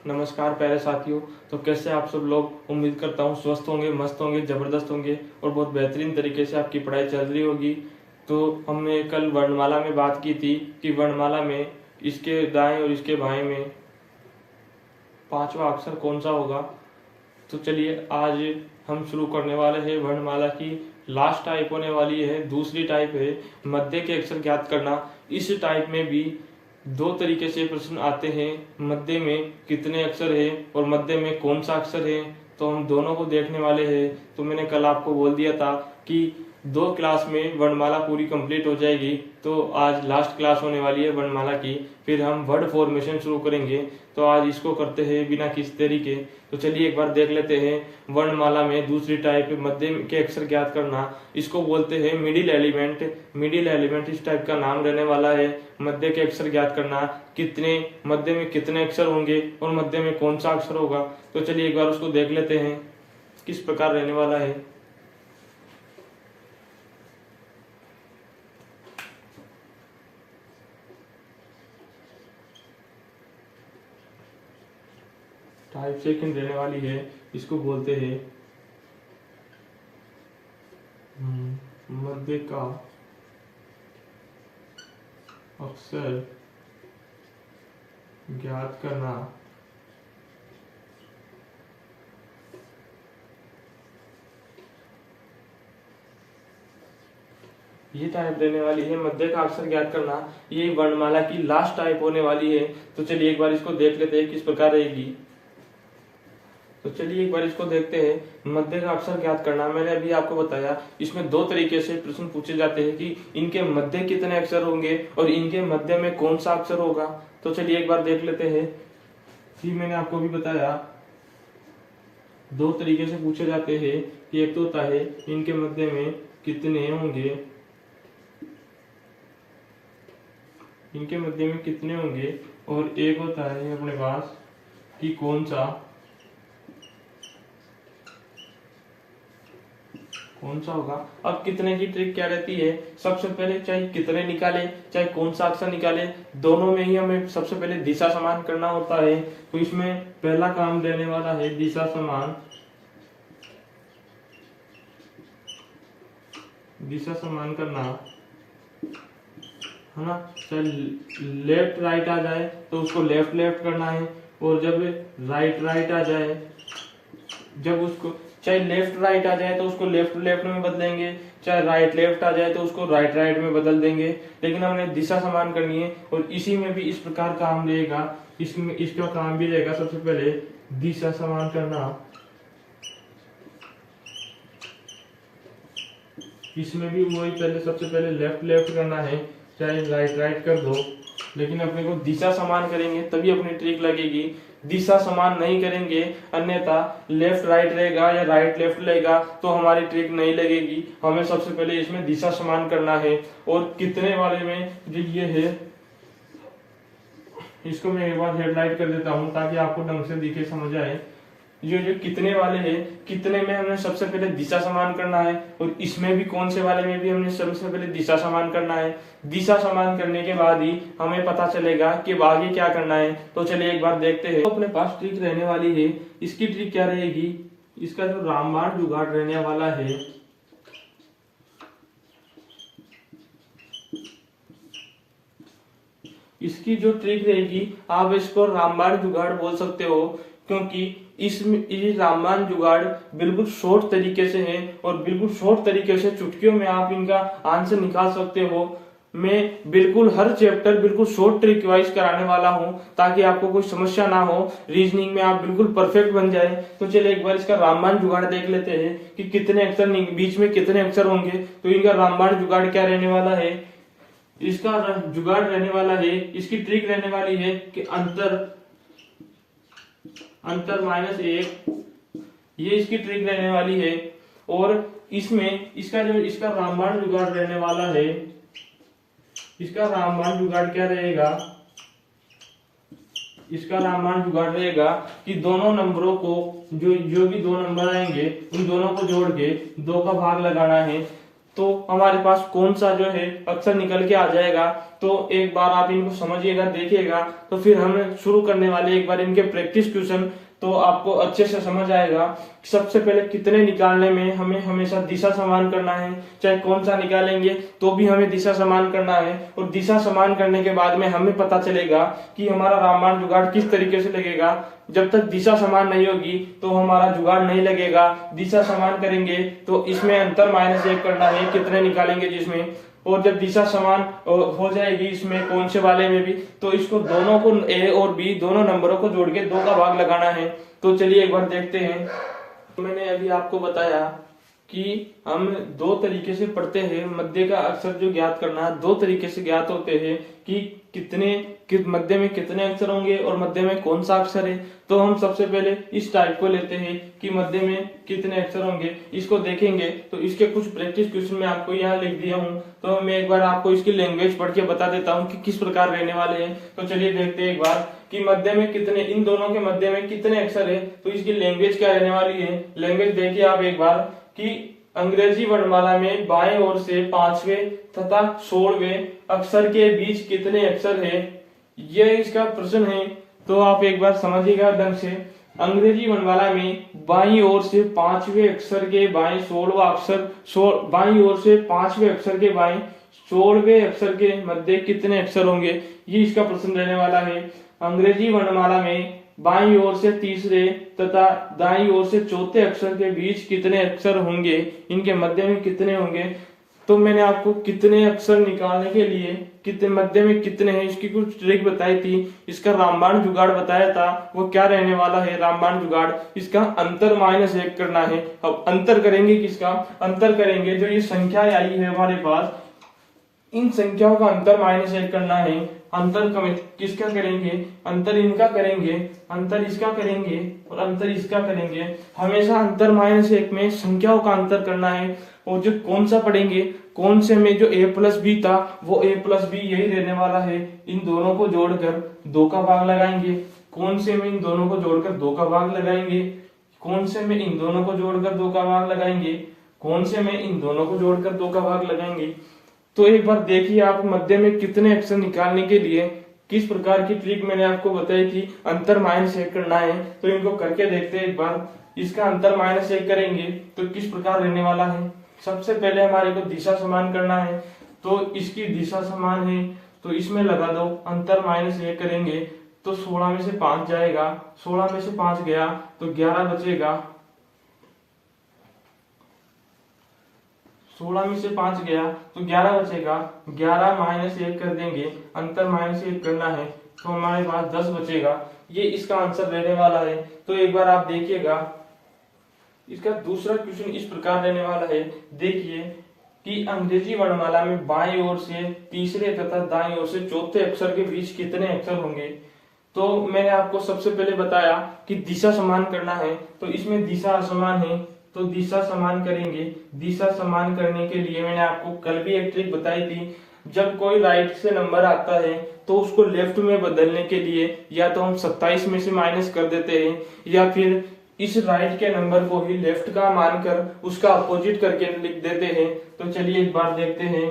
नमस्कार प्यारे साथियों। तो कैसे आप सब लोग, उम्मीद करता हूँ स्वस्थ होंगे, मस्त होंगे, ज़बरदस्त होंगे और बहुत बेहतरीन तरीके से आपकी पढ़ाई चल रही होगी। तो हमने कल वर्णमाला में बात की थी कि वर्णमाला में इसके दाएं और इसके बाएं में पांचवा अक्षर कौन सा होगा। तो चलिए आज हम शुरू करने वाले हैं। वर्णमाला की लास्ट टाइप होने वाली है, दूसरी टाइप है मध्य के अक्षर ज्ञात करना। इस टाइप में भी दो तरीके से प्रश्न आते हैं, मध्य में कितने अक्षर है और मध्य में कौन सा अक्षर है। तो हम दोनों को देखने वाले हैं। तो मैंने कल आपको बोल दिया था कि 2 क्लास में वर्णमाला पूरी कंप्लीट हो जाएगी। तो आज लास्ट क्लास होने वाली है वर्णमाला की, फिर हम वर्ड फॉर्मेशन शुरू करेंगे। तो आज इसको करते हैं बिना किसी तरीके। तो चलिए एक बार देख लेते हैं वर्णमाला में दूसरी टाइप मध्य के अक्षर ज्ञात करना। इसको बोलते हैं मिडिल एलिमेंट। मिडिल एलिमेंट इस टाइप का नाम रहने वाला है। मध्य के अक्षर ज्ञात करना, कितने मध्य में कितने अक्षर होंगे और मध्य में कौन सा अक्षर होगा। तो चलिए एक बार उसको देख लेते हैं किस प्रकार रहने वाला है। टाइप सेकंड रहने वाली है। इसको बोलते हैं मध्य का अक्षर ज्ञात करना। ये टाइप रहने वाली है मध्य का अक्षर ज्ञात करना। ये वर्णमाला की लास्ट टाइप होने वाली है। तो चलिए एक बार इसको देख लेते हैं किस प्रकार रहेगी। तो चलिए एक बार इसको देखते हैं। मध्य का अक्षर ज्ञात करना, मैंने अभी आपको बताया इसमें दो तरीके से प्रश्न पूछे जाते हैं कि इनके मध्य कितने अक्षर होंगे और इनके मध्य में कौन सा अक्षर होगा। तो चलिए एक बार देख लेते हैं। जी मैंने आपको भी बताया दो तरीके से पूछे जाते हैं कि एक तो होता है इनके मध्य में कितने होंगे, इनके मध्य में कितने होंगे, और एक होता है अपने पास कि कौन सा होगा। अब कितने की ट्रिक क्या रहती है, सबसे पहले चाहे कितने निकाले चाहे कौन सा अक्षर निकाले, दोनों में ही हमें सबसे पहले दिशा समान करना होता है। तो इसमें पहला काम रहने वाला है दिशा समान। दिशा समान करना है ना। चाहे लेफ्ट राइट आ जाए तो उसको लेफ्ट लेफ्ट करना है, और जब राइट राइट आ जाए, जब उसको चाहे लेफ्ट राइट आ जाए तो उसको लेफ्ट लेफ्ट में बदलेंगे, चाहे राइट लेफ्ट आ जाए तो उसको राइट राइट में बदल देंगे। लेकिन हमने दिशा समान करनी है और इसी में भी इस प्रकार काम रहेगा। इसमें इसका काम भी रहेगा सबसे पहले दिशा समान करना। इसमें भी वही पहले सबसे पहले लेफ्ट लेफ्ट करना है, चाहे राइट राइट कर दो, लेकिन अपने को दिशा समान करेंगे तभी अपनी ट्रिक लगेगी। दिशा समान नहीं करेंगे, अन्यथा लेफ्ट राइट रहेगा या राइट लेफ्ट रहेगा तो हमारी ट्रिक नहीं लगेगी। हमें सबसे पहले इसमें दिशा समान करना है। और कितने वाले में जो ये है, इसको मैं एक बार हेडलाइट कर देता हूं ताकि आपको ढंग से दिखे, समझ आए। जो जो कितने वाले हैं, कितने में हमने सबसे पहले दिशा समान करना है, और इसमें भी कौन से वाले में भी हमने सबसे पहले दिशा समान करना है। दिशा समान करने के बाद ही हमें पता चलेगा कि आगे क्या करना है। तो चलिए एक बार देखते हैं। तो अपने पास ट्रिक रहने वाली है। इसकी ट्रिक क्या रहेगी, इसका जो रामबाण जुगाड़ रहने वाला है, इसकी जो ट्रिक रहेगी आप इसको रामबाण जुगाड़ बोल सकते हो, क्योंकि इसमें ये रामबाण जुगाड़ बिल्कुल शॉर्ट तरीके से है और बिल्कुल शॉर्ट तरीके से चुटकियों में आप इनका आंसर निकाल सकते हो। मैं बिल्कुल हर चैप्टर बिल्कुल शॉर्ट ट्रिक वाइज कराने वाला हूं ताकि आपको कोई समस्या ना हो, रीजनिंग में आप बिल्कुल परफेक्ट बन जाए। तो चलिए एक बार इसका रामबाण जुगाड़ देख लेते हैं कि कितने अक्षर बीच में कितने अक्षर होंगे। तो इनका रामबाण जुगाड़ क्या रहने वाला है, इसका जुगाड़ रहने वाला है, इसकी ट्रिक रहने वाली है कि अंतर -1, ये इसकी ट्रिक रहने वाली है। और इसमें इसका रामबाण जुगाड़ रहने वाला है, इसका रामबाण जुगाड़ क्या रहेगा, इसका रामबाण जुगाड़ रहेगा कि दोनों नंबरों को जो भी दो नंबर आएंगे उन दोनों को जोड़ के 2 का भाग लगाना है। तो हमारे पास कौन सा जो है अक्षर निकल के आ जाएगा। तो एक बार आप इनको समझिएगा, देखिएगा, तो फिर हम शुरू करने वाले एक बार इनके प्रैक्टिस क्वेश्चन, तो आपको अच्छे से समझ आएगा। सबसे पहले कितने निकालने में हमें हमेशा दिशा समान करना है, चाहे कौन सा निकालेंगे तो भी हमें दिशा समान करना है। और दिशा समान करने के बाद में हमें पता चलेगा कि हमारा रामबाण जुगाड़ किस तरीके से लगेगा। जब तक दिशा समान नहीं होगी तो हमारा जुगाड़ नहीं लगेगा। दिशा समान करेंगे तो इसमें अंतर -1 करना है, कितने निकालेंगे जिसमें। और जब दिशा समान हो जाएगी इसमें कौन से वाले में भी, तो इसको दोनों को ए और बी दोनों नंबरों को जोड़ के 2 का भाग लगाना है। तो चलिए एक बार देखते हैं। मैंने अभी आपको बताया कि हम 2 तरीके से पढ़ते हैं। मध्य का अक्षर जो ज्ञात करना है 2 तरीके से ज्ञात होते हैं कि मध्य में कितने अक्षर होंगे और मध्य में कौन सा अक्षर है। तो हम सबसे पहले इस टाइप को लेते हैं कि मध्य में कितने अक्षर होंगे, इसको देखेंगे। तो इसके कुछ प्रैक्टिस क्वेश्चन मैं आपको यहाँ लिख दिया हूँ, तो मैं एक बार आपको इसकी लैंग्वेज पढ़ के बता देता हूँ कि किस प्रकार रहने वाले हैं। तो चलिए देखते हैं एक बार कि मध्य में कितने, इन दोनों के मध्य में कितने अक्षर है, तो इसकी लैंग्वेज क्या रहने वाली है। लैंग्वेज देखिए आप एक बार कि अंग्रेजी वर्णमाला में बाएं ओर से 5वें तथा 16वें अक्षर के बीच कितने अक्षर है, यह इसका प्रश्न है। तो आप एक बार समझिएगा ढंग से। अंग्रेजी वर्णमाला में बाईं ओर से 5वें अक्षर के बाएं 16वां अक्षर, बाईं ओर से 5वें अक्षर के बाएं 16वें अक्षर के मध्य कितने अक्षर होंगे, ये इसका प्रश्न रहने वाला है। अंग्रेजी वर्णमाला में बाईं ओर से 3रे तथा दाईं ओर से 4थे अक्षर के बीच कितने अक्षर होंगे, इनके मध्य में कितने होंगे। तो मैंने आपको कितने अक्षर निकालने के लिए कितने मध्य में कितने हैं इसकी कुछ ट्रिक बताई थी। इसका रामबाण जुगाड़ बताया था, वो क्या रहने वाला है रामबाण जुगाड़। इसका अंतर -1 करना है। अब अंतर करेंगे किसका, अंतर करेंगे जो ये संख्या आई है हमारे पास, इन संख्याओं का अंतर -1 करना है। अंतर किसका करेंगे, अंतर इनका करेंगे, अंतर इसका करेंगे और अंतर इसका करेंगे। हमेशा अंतर -1 में संख्याओं का अंतर करना है। और जो कौन सा पढ़ेंगे, कौन से में जो a+b था वो a+b यही रहने वाला है। इन दोनों को जोड़कर 2 का भाग लगाएंगे। कौन से में इन दोनों को जोड़कर 2 का भाग लगाएंगे, कौन से में इन दोनों को जोड़कर 2 का भाग लगाएंगे, कौन से में इन दोनों को जोड़कर 2 का भाग लगाएंगे। तो एक बार देखिए आप मध्य में कितने अक्षर निकालने के लिए किस प्रकार की ट्रिक मैंने आपको बताई थी। अंतर -1 करना है, तो इनको करके देखते हैं एक बार। इसका अंतर -1 करेंगे तो किस प्रकार रहने वाला है। सबसे पहले हमारे को दिशा समान करना है, तो इसकी दिशा समान है तो इसमें लगा दो। अंतर -1 करेंगे तो 16 में से 5 जाएगा, 16 में से 5 गया तो 11 बचेगा। 16 में से 5 गया तो 11 बचेगा। 11 -1 कर देंगे, अंतर -1 करना है तो हमारे पास 10 बचेगा। ये इसका आंसर रहने वाला है। तो एक बार आप देखिएगा, इसका दूसरा क्वेश्चन इस प्रकार रहने वाला है। देखिए कि अंग्रेजी वर्णमाला में बाईं ओर से 3रे तथा दाईं ओर से 4थे अक्षर के बीच कितने अक्षर होंगे। तो मैंने आपको सबसे पहले बताया कि दिशा समान करना है, तो इसमें दिशा असमान है तो दिशा समान करेंगे। दिशा समान करने के लिए मैंने आपको कल भी एक ट्रिक बताई थी। जब कोई राइट से नंबर आता है तो उसको लेफ्ट में बदलने के लिए या तो हम 27 में से माइनस कर देते हैं, या फिर इस राइट के नंबर को ही लेफ्ट का मानकर उसका अपोजिट करके लिख देते हैं। तो चलिए एक बार देखते हैं।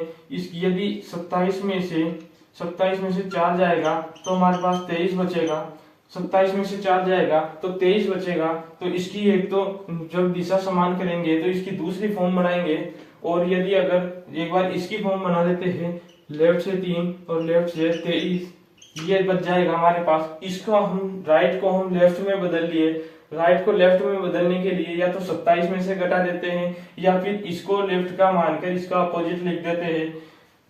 यदि 27 में से 4 जाएगा तो हमारे पास 23 बचेगा। 27 में से 4 जाएगा तो 23 बचेगा। तो इसकी एक तो जब दिशा समान करेंगे तो इसकी दूसरी फॉर्म बनाएंगे। और यदि अगर एक बार इसकी फॉर्म बना लेते हैं, लेफ्ट से 3 और लेफ्ट से 23, ये बच जाएगा हमारे पास। इसका हम राइट को हम लेफ्ट में बदल लिए। राइट को लेफ्ट में बदलने के लिए या तो 27 में से घटा देते हैं या फिर इसको लेफ्ट का मानकर इसका अपोजिट लिख देते हैं।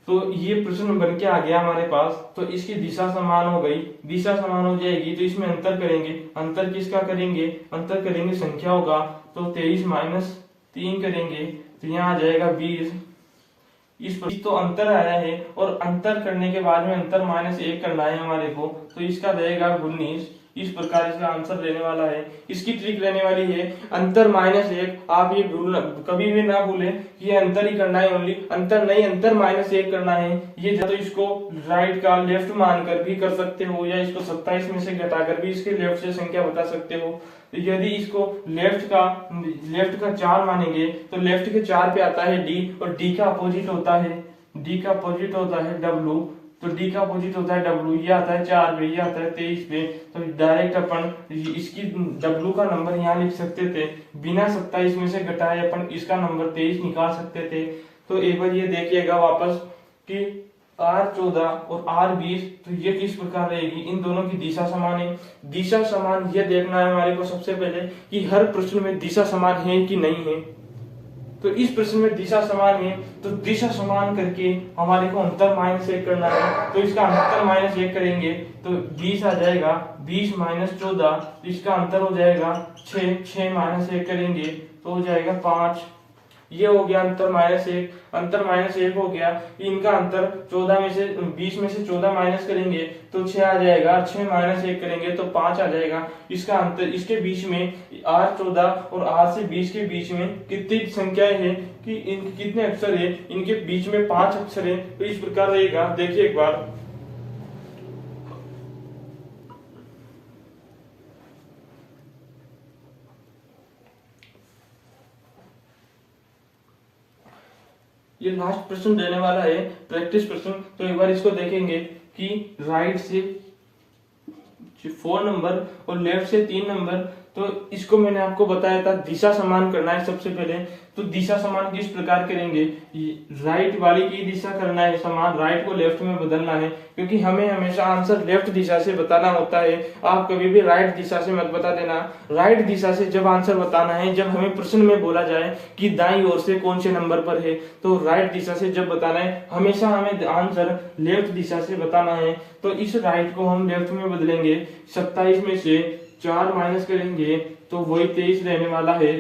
तो ये प्रश्न बन के आ गया हमारे पास। तो इसकी दिशा समान हो गई, दिशा समान हो जाएगी तो इसमें अंतर करेंगे। अंतर किसका करेंगे, अंतर करेंगे संख्याओं का। तो 23 - 3 करेंगे तो यहाँ आ जाएगा 20। इस पर तो अंतर आया है और अंतर करने के बाद में अंतर -1 करना है हमारे को। तो इसका रहेगा 19। इस प्रकार इसका आंसर रहने वाला है। इसकी ट्रिक रहने वाली है अंतर -1। आप ये भूलना कभी भी ना भूलें कि ये अंतर ही करना है, ओनली अंतर नहीं, अंतर -1 करना है। ये तो इसको राइट का लेफ्ट मानकर भी कर सकते हो, या इसको 27 में से घटाकर भी इसके लेफ्ट से संख्या बता सकते हो। तो यदि इसको लेफ्ट का 4 मानेंगे तो लेफ्ट के 4 पे आता है डी, और डी का अपोजिट होता है डब्लू। तो डी का अपोजिट होता है डब्लू, ये आता है 4 पे, ये आता है 23 पे। तो डायरेक्ट अपन इसकी डब्लू का नंबर यहाँ लिख सकते थे, बिना 27 में से घटाए अपन इसका नंबर 23 निकाल सकते थे। तो एक बार ये देखिएगा वापस कि R14 और R20, तो ये किस प्रकार रहेगी, इन दोनों की दिशा समान है। दिशा समान ये देखना है हमारे को सबसे पहले कि हर प्रश्न में दिशा समान है कि नहीं है। तो इस प्रश्न में दिशा समान है, तो दिशा समान करके हमारे को अंतर -1 करना है। तो इसका अंतर -1 करेंगे तो 20 आ जाएगा, 20 - 14, इसका अंतर हो जाएगा 6, 6 -1 करेंगे तो हो जाएगा 5। ये हो गया अंतर -1 हो गया। इनका अंतर 14 में से 20 में से 14 माइनस करेंगे तो 6 आ जाएगा, 6 -1 करेंगे तो 5 आ जाएगा। इसका अंतर, इसके बीच में R14 और R से 20 के बीच में कितनी संख्याएं हैं कि कितने अक्षर है, इनके बीच में 5 अक्षर है। तो इस प्रकार रहेगा, देखिए एक बार, ये लास्ट प्रश्न देने वाला है, प्रैक्टिस प्रश्न। तो एक बार इसको देखेंगे कि राइट से 4 नंबर और लेफ्ट से 3 नंबर। तो इसको मैंने आपको बताया था दिशा समान करना है सबसे पहले। तो दिशा समान किस प्रकार करेंगे, राइट वाली की दिशा करना है समान, राइट को लेफ्ट में बदलना है, क्योंकि हमें हमेशा आंसर लेफ्ट दिशा से बताना होता है। आप कभी भी राइट दिशा से मत बता देना। राइट दिशा से जब आंसर बताना है, जब हमें प्रश्न में बोला जाए कि दाईं ओर से कौन से नंबर पर है, तो राइट दिशा से जब बताना है, हमेशा हमें आंसर लेफ्ट दिशा से बताना है। तो इस राइट को हम लेफ्ट में बदलेंगे, 27 में से 4 माइनस करेंगे तो वही 23 रहने वाला है।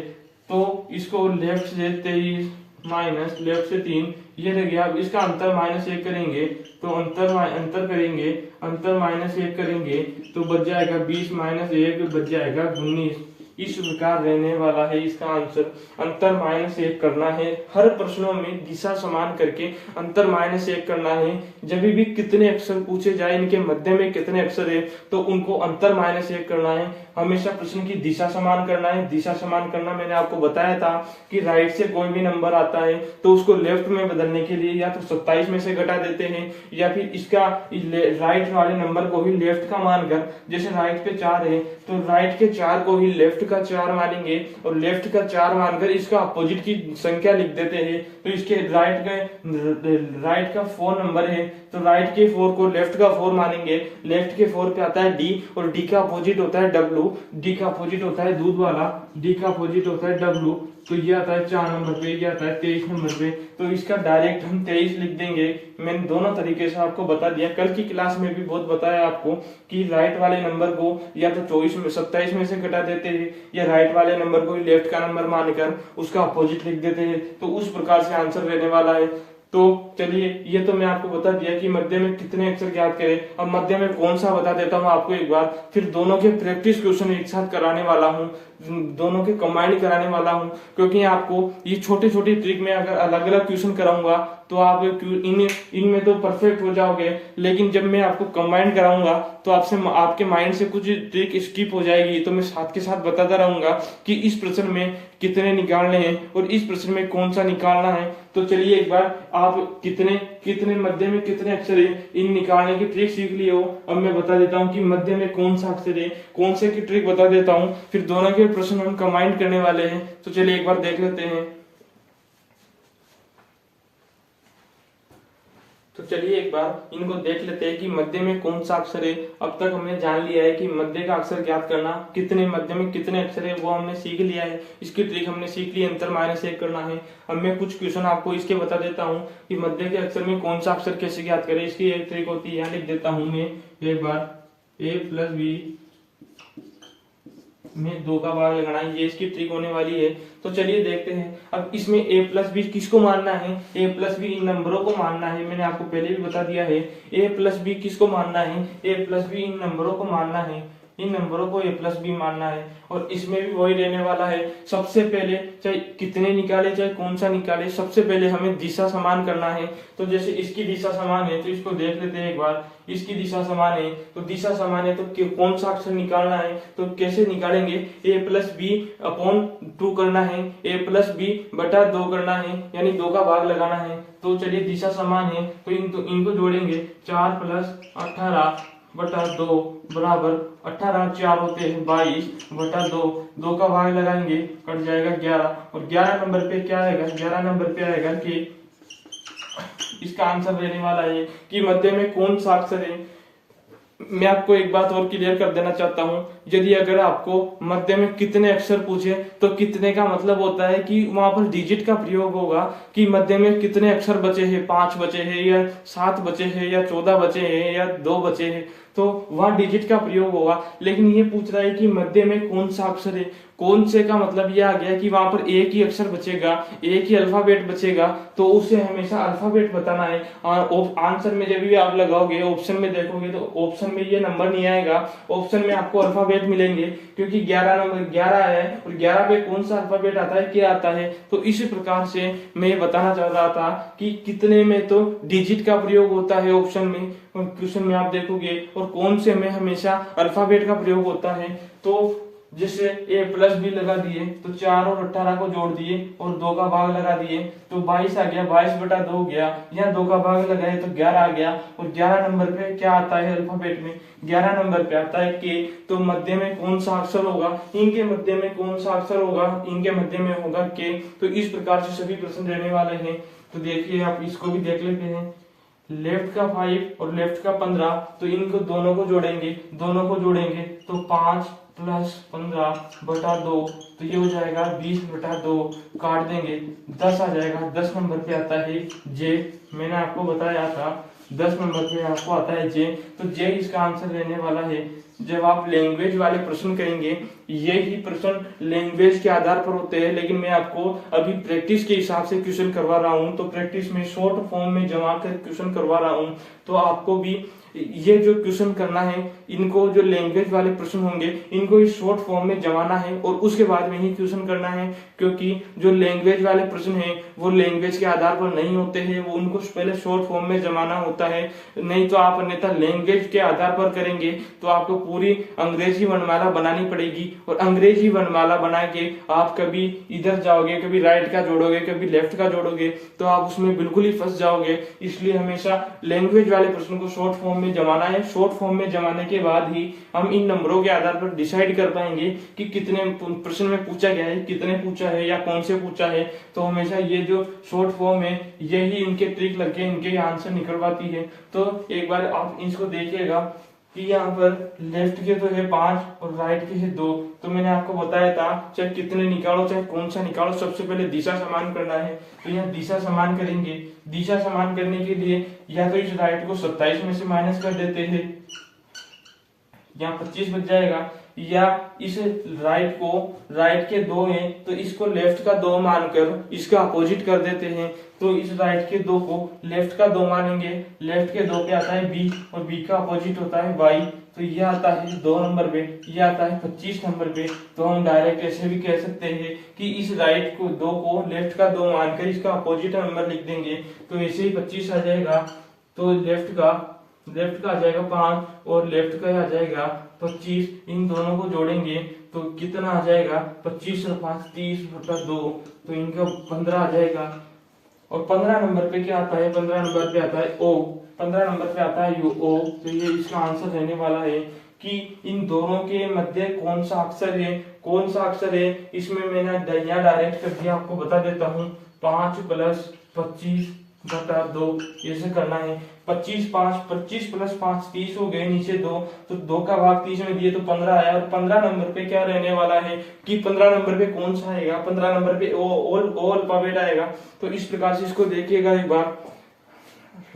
तो इसको लेफ्ट से 23 माइनस लेफ्ट से 3, ये रह गया। अब इसका अंतर -1 करेंगे तो अंतर करेंगे, अंतर -1 करेंगे तो बच जाएगा 20 - 1 बच जाएगा 19। इस प्रकार रहने वाला है इसका आंसर। अंतर -1 करना है, हर प्रश्नों में दिशा समान करके अंतर -1 करना है। जब भी कितने अक्षर पूछे जाए, इनके मध्य में कितने अक्षर है, तो उनको अंतर -1 करना है। हमेशा प्रश्न की दिशा समान करना है। दिशा समान करना मैंने आपको बताया था कि राइट से कोई भी नंबर आता है तो उसको लेफ्ट में बदलने के लिए या तो 27 में से घटा देते हैं, या फिर इसका राइट वाले नंबर को ही लेफ्ट का मानकर, जैसे राइट के 4 है तो राइट के 4 को ही लेफ्ट का 4 मानेंगे और लेफ्ट का 4 मानकर इसका अपोजिट की संख्या लिख देते हैं। तो इसके राइट का 4 नंबर है तो राइट के 4 को लेफ्ट का 4 मानेंगे। लेफ्ट के 4 पे आता है डी, और डी का अपोजिट होता है डब्लू। डी का अपोजिट होता है दूध वाला, डी का अपोजिट होता है डब्लू। तो ये आता है 4 नंबर पे, ये आता है 23 नंबर पे। तो इसका डायरेक्ट हम 23 लिख देंगे। मैंने दोनों तरीके से आपको बता दिया। कल की क्लास में भी बहुत बताया आपको कि राइट वाले नंबर को या तो 27 में से घटा देते हैं, या राइट वाले नंबर को लेफ्ट का नंबर मानकर उसका अपोजिट लिख देते हैं। तो उस प्रकार से आंसर रहने वाला है। तो चलिए, ये तो मैं आपको बता दिया कि मध्य में कितने अक्षर ज्ञात करें। अब मध्य में कौन सा बता देता हूँ आपको एक बार, फिर दोनों के प्रैक्टिस क्वेश्चन एक साथ कराने वाला हूँ, दोनों के कंबाइंड कराने वाला हूँ। क्योंकि आपको ये छोटी छोटी ट्रिक में अगर अलग अलग क्वेश्चन कराऊंगा तो आप इनमें तो परफेक्ट हो जाओगे, लेकिन जब मैं आपको कंबाइंड कराऊंगा तो आपके माइंड से कुछ ट्रिक स्किप हो जाएगी। तो मैं साथ के साथ बताता रहूंगा कि इस प्रश्न में कितने निकालने हैं और इस प्रश्न में कौन सा निकालना है। तो चलिए एक बार आप कितने मध्य में कितने अक्षर है, इन निकालने की ट्रिक सीख लिए हो। अब मैं बता देता हूँ कि मध्य में कौन सा अक्षर है, कौन से की ट्रिक बता देता हूँ, फिर दोनों के प्रश्न हम कंबाइंड करने वाले हैं। तो चलिए एक बार देख लेते हैं। तो चलिए एक बार इनको देख लेते हैं कि मध्य में कौन सा अक्षर है। अब तक हमने जान लिया है कि मध्य का अक्षर ज्ञात करना, कितने मध्य में कितने अक्षर है वो हमने सीख लिया है। इसकी ट्रिक हमने सीख ली, अंतर -1 करना है। अब मैं कुछ क्वेश्चन आपको इसके बता देता हूँ कि मध्य के अक्षर में कौन सा अक्षर कैसे ज्ञात करें। इसकी एक ट्रिक होती है, यहाँ लिख देता हूँ मैं एक बार, a + b में 2 का भाग लगाना है, ये इसकी ट्रिक होने वाली है। तो चलिए देखते हैं। अब इसमें a प्लस बी किसको मानना है, a प्लस बी इन नंबरों को मानना है, मैंने आपको पहले भी बता दिया है। a प्लस बी किसको मानना है, a प्लस बी इन नंबरों को मानना है, इन नंबरों को a प्लस बी मानना है। और इसमें भी वही रहने वाला है। सबसे पहले चाहे कितने निकाले चाहे कौन सा निकाले, सबसे पहले हमें दिशा समान करना है। तो जैसे इसकी दिशा समान है तो इसको देख लेते हैं एक बार। इसकी दिशा समान है तो दिशा समान है तो कौन सा अक्षर निकालना है, तो कैसे निकालेंगे, a प्लस बी अपॉन 2 करना है, a प्लस बी बटा 2 करना है, यानी 2 का भाग लगाना है। तो चलिए दिशा समान है तो इनको जोड़ेंगे, 4 प्लस 18 बटा 2 बराबर 18 4 होते हैं 22 बटा 2, 2 का भाग लगाएंगे कट जाएगा 11। और 11 नंबर पे क्या आएगा, 11 नंबर पे आएगा कि इसका आंसर रहने वाला है कि मध्य में कौन सा अक्षर है। मैं आपको एक बात और क्लियर कर देना चाहता हूं, यदि अगर आपको मध्य में कितने अक्षर पूछे तो कितने का मतलब होता है कि वहां पर डिजिट का प्रयोग होगा कि मध्य में कितने अक्षर बचे हैं, 5 बचे हैं या 7 बचे हैं या 14 बचे हैं या 2 बचे हैं, तो वहां डिजिट का प्रयोग होगा। लेकिन ये पूछ रहा है कि मध्य में कौन सा अक्षर है, कौन से का मतलब ये आ गया कि वहां पर एक ही अक्षर बचेगा, एक ही अल्फाबेट बचेगा, तो उसे हमेशा अल्फाबेट बताना है। और आंसर में जब भी आप लगाओगे ऑप्शन में देखोगे तो ऑप्शन में ये नंबर नहीं आएगा, ऑप्शन में आपको अल्फाबेट मिलेंगे, क्योंकि 11 नंबर 11 है और 11 पे कौन सा अल्फाबेट आता है, क्या आता है। तो इसी प्रकार से मैं बताना चाह रहा था कि कितने में तो डिजिट का प्रयोग होता है ऑप्शन में, क्वेश्चन में आप देखोगे, और कौन से में हमेशा अल्फाबेट का प्रयोग होता है। तो जैसे a प्लस बी लगा दिए तो 4 और 18 को जोड़ दिए और 2 का भाग लगा दिए तो 22 आ गया, 22 बटा 2 गया, यहाँ 2 का भाग लगाए तो 11 आ गया। और 11 नंबर पे क्या आता है अल्फाबेट में, 11 नंबर पे आता है के। तो मध्य में कौन सा अक्षर होगा, इनके मध्य में कौन सा अक्षर होगा, इनके मध्य में होगा के। तो इस प्रकार से सभी प्रश्न रहने वाले हैं। तो देखिए आप इसको भी देख लेते हैं, लेफ्ट का 5 और लेफ्ट का 15, तो इनको दोनों को जोड़ेंगे, दोनों को जोड़ेंगे तो 5 प्लस 15 बटा 2, तो ये हो जाएगा 20 बटा 2, काट देंगे 10 आ जाएगा। 10 नंबर पे आता है जे, मैंने आपको बताया था 10 नंबर पे आपको आता है जे, तो जे इसका आंसर रहने वाला है। जब आप लैंग्वेज वाले प्रश्न करेंगे, यही प्रश्न लैंग्वेज के आधार पर होते हैं, लेकिन मैं आपको अभी प्रैक्टिस के हिसाब से क्वेश्चन करवा रहा हूं, तो प्रैक्टिस में शॉर्ट फॉर्म में जमा कर क्वेश्चन करवा रहा हूं। तो आपको भी ये जो क्वेश्चन करना है, इनको जो लैंग्वेज वाले प्रश्न होंगे इनको इस शॉर्ट फॉर्म में जमाना है और उसके बाद में ही क्वेश्चन करना है, क्योंकि जो लैंग्वेज वाले प्रश्न हैं वो लैंग्वेज के आधार पर नहीं होते हैं, वो उनको पहले शॉर्ट फॉर्म में जमाना होता है। नहीं तो आप अन्यथा लैंग्वेज के आधार पर करेंगे तो आपको पूरी अंग्रेजी वर्णमाला बनानी पड़ेगी, और अंग्रेजी वर्णमाला बना के आप कभी इधर जाओगे, कभी राइट का जोड़ोगे, कभी लेफ्ट का जोड़ोगे, तो आप उसमें बिल्कुल ही फंस जाओगे। इसलिए हमेशा लैंग्वेज वाले प्रश्न को शॉर्ट फॉर्म में जमाना है। शॉर्ट फॉर्म में जमाने के बाद ही हम इन नंबरों के आधार पर डिसाइड कर पाएंगे कि कितने प्रश्न में पूछा गया है, कितने पूछा है या कौन से पूछा है। तो हमेशा ये जो शॉर्ट फॉर्म है यही इनके ट्रिक लग के इनके आंसर निकलवाती है। तो एक बार आप इसको देखिएगा कि यहाँ पर लेफ्ट के तो है 5 और राइट के है 2। तो मैंने आपको बताया था चाहे कितने निकालो चाहे कौन सा निकालो, सबसे पहले दिशा समान करना है। तो यहाँ दिशा समान करेंगे, दिशा समान करने के लिए या तो इस राइट को 27 में से माइनस कर देते हैं, यहाँ 25 बच जाएगा, या इस राइट को, राइट के 2 हैं तो इसको लेफ्ट का 2 मानकर इसका अपोजिट कर देते हैं। तो इस राइट के 2 को लेफ्ट का 2 मानेंगे, लेफ्ट के 2 पे आता है बी और बी का अपोजिट होता है वाई, तो ये आता है 2 नंबर पे, ये आता है 25 नंबर पे। तो हम डायरेक्ट ऐसे भी कह सकते हैं कि इस राइट को 2 को लेफ्ट का 2 मानकर इसका अपोजिट नंबर लिख देंगे, तो ऐसे ही 25 आ जाएगा। तो लेफ्ट का आ जाएगा 5 और लेफ्ट का आ जाएगा 25, इन दोनों को जोड़ेंगे तो कितना आ जाएगा, 25 और 5 30 बटा 2, तो इनका 15 आ जाएगा। और 15 नंबर पे क्या आता है, 15 नंबर पे आता है ओ, 15 नंबर पे आता है यू ओ। तो ये इसका आंसर रहने वाला है कि इन दोनों के मध्य कौन सा अक्षर है, कौन सा अक्षर है। इसमें मैंने यहाँ डायरेक्ट कर दिया, आपको बता देता हूँ, 5 प्लस 25 बटा 2 ऐसे करना है। 25 प्लस 5 30 हो गए, नीचे 2, तो 2 का भाग 30 में दिए तो 15 आया। और 15 नंबर पे क्या रहने वाला है कि 15 नंबर पे कौन सा आएगा, 15 नंबर पे ओ अल्फाबेट आएगा। तो इस प्रकार से इसको देखिएगा एक बार,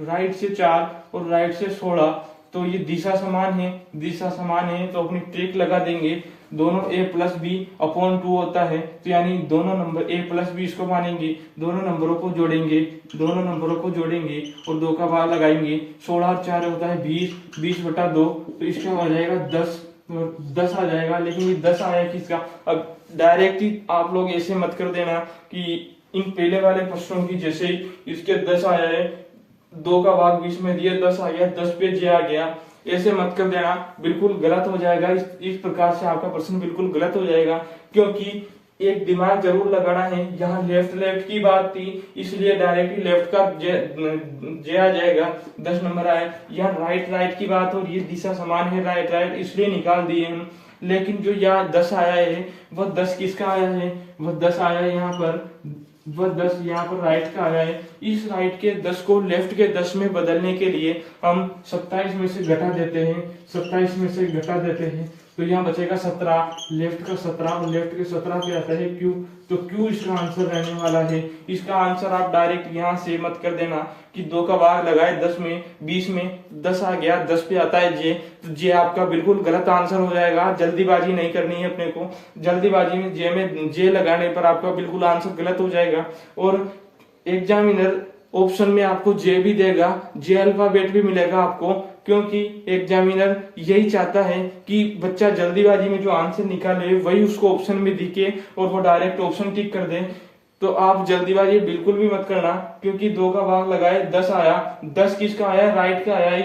राइट से 4 और राइट से 16, तो ये दिशा समान है, दिशा समान है तो अपनी ट्रिक लगा देंगे। दोनों a प्लस बी अपॉन 2 होता है, तो यानी दोनों नंबर a प्लस बी इसको मानेंगे, दोनों नंबरों को जोड़ेंगे, दोनों नंबरों को जोड़ेंगे और 2 का भाग लगाएंगे। 16 और 4 होता है 20, 20/2, तो इसका हो जाएगा 10 आ जाएगा। लेकिन ये 10 आया किसका? अब डायरेक्ट ही आप लोग ऐसे मत कर देना कि इन पहले वाले प्रश्नों की जैसे ही इसके 10 आया है, 2 का भाग 20 में दिया, 10 आ गया, 10 पे जे आ गया, ऐसे मत कर देना, बिल्कुल गलत हो जाएगा। इस प्रकार से आपका प्रश्न बिल्कुल गलत हो जाएगा, क्योंकि एक दिमाग जरूर लगाना है। यहाँ लेफ्ट की बात थी, इसलिए डायरेक्टली लेफ्ट का जे आ जाएगा, 10 नंबर आया। यहाँ राइट की बात हो रही है, दिशा समान है, राइट इसलिए निकाल दिए हम। लेकिन जो यहाँ 10 आया है वह 10 किसका आया है? वह 10 आया है यहाँ पर, वह 10 यहाँ पर राइट का आया है। इस राइट के 10 को लेफ्ट के 10 में बदलने के लिए हम 27 में से घटा देते हैं, 27 में से घटा देते हैं, तो यहाँ बचेगा 17, लेफ्ट का 17 और लेफ्ट के 17 पे आता है Q, तो Q इसका आंसर रहने वाला है। इसका आंसर आप डायरेक्ट यहाँ से मत कर देना कि 2 का भाग लगाए 10 में, 20 में 10 आ गया, 10 पे आता है जे, तो जे आपका बिल्कुल गलत आंसर हो जाएगा। जल्दीबाजी नहीं करनी है अपने को, जल्दीबाजी में जे लगाने पर आपका बिल्कुल आंसर गलत हो जाएगा। और एग्जामिनर ऑप्शन में आपको जे भी देगा, जे अल्फाबेट भी मिलेगा आपको, क्योंकि एग्जामिनर यही चाहता है कि बच्चा जल्दीबाजी में जो आंसर निकाले वही उसको ऑप्शन में दिखे और वो डायरेक्ट ऑप्शन टिक कर दे। तो आप जल्दीबाजी बिल्कुल भी मत करना, क्योंकि 2 का भाग लगाए 10 आया, 10 किसका आया? राइट का आया।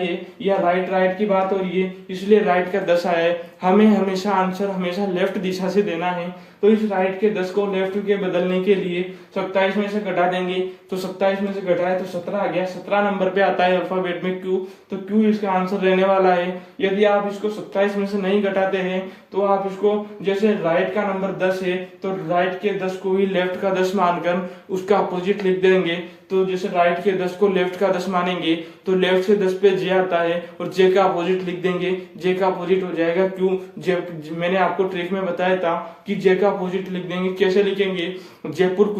ये राइट की बात हो रही है, इसलिए राइट का 10 आया है। हमें हमेशा आंसर हमेशा लेफ्ट दिशा से देना है, तो इस राइट के 10 को लेफ्ट के बदलने के लिए 27 में से घटा देंगे, तो 27 में से घटाए तो 17 आ गया, 17 नंबर पे आता है अल्फाबेट में Q, तो Q इसका आंसर रहने वाला है। यदि आप इसको 27 में से नहीं घटाते हैं तो आप इसको, जैसे राइट का नंबर 10 है तो राइट के 10 को ही लेफ्ट का 10 मानकर उसका अपोजिट लिख देंगे। तो जैसे राइट के 10 को लेफ्ट का 10 मानेंगे तो लेफ्ट से 10 पे जे आता है और जे का अपोजिट लिख देंगे, जे का अपोजिट हो जाएगा Q। जे मैंने आपको ट्रिक में बताया था कि जे का अपोजिट लिख देंगे। कैसे लिखेंगे? जयपुर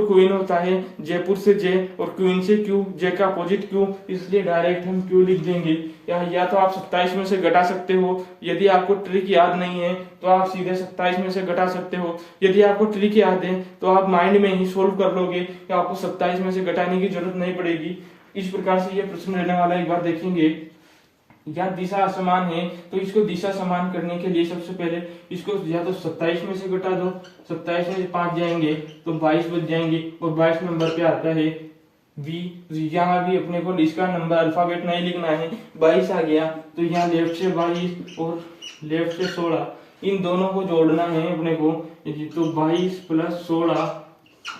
क्वीन होता है जयपुर से जे और क्वीन से Q, जे का अपोजिट Q, इसलिए डायरेक्ट हम Q लिख देंगे। या तो आप 27 में से घटा सकते हो, यदि आपको ट्रिक याद नहीं है तो आप सीधे 27 में से घटा सकते हो। यदि आपको ट्रिक याद है तो आप माइंड में ही सोल्व कर लोगे, कि आपको 27 में से घटाने की जरूरत नहीं पड़ेगी। इस प्रकार से ये प्रश्न रहने वाला है। एक बार देखेंगे, या दिशा असमान है तो इसको दिशा समान करने के लिए सबसे पहले इसको या तो 27 में से घटा दो, 27 में से 5 जाएंगे तो 22 बच जाएंगे और 22 नंबर पे आता है V। यहाँ भी अपने को इसका नंबर अल्फाबेट नहीं लिखना है, 22 आ गया, तो यहाँ लेफ्ट से 22 और लेफ्ट से 16, इन दोनों को जोड़ना है अपने को, तो 22 + 16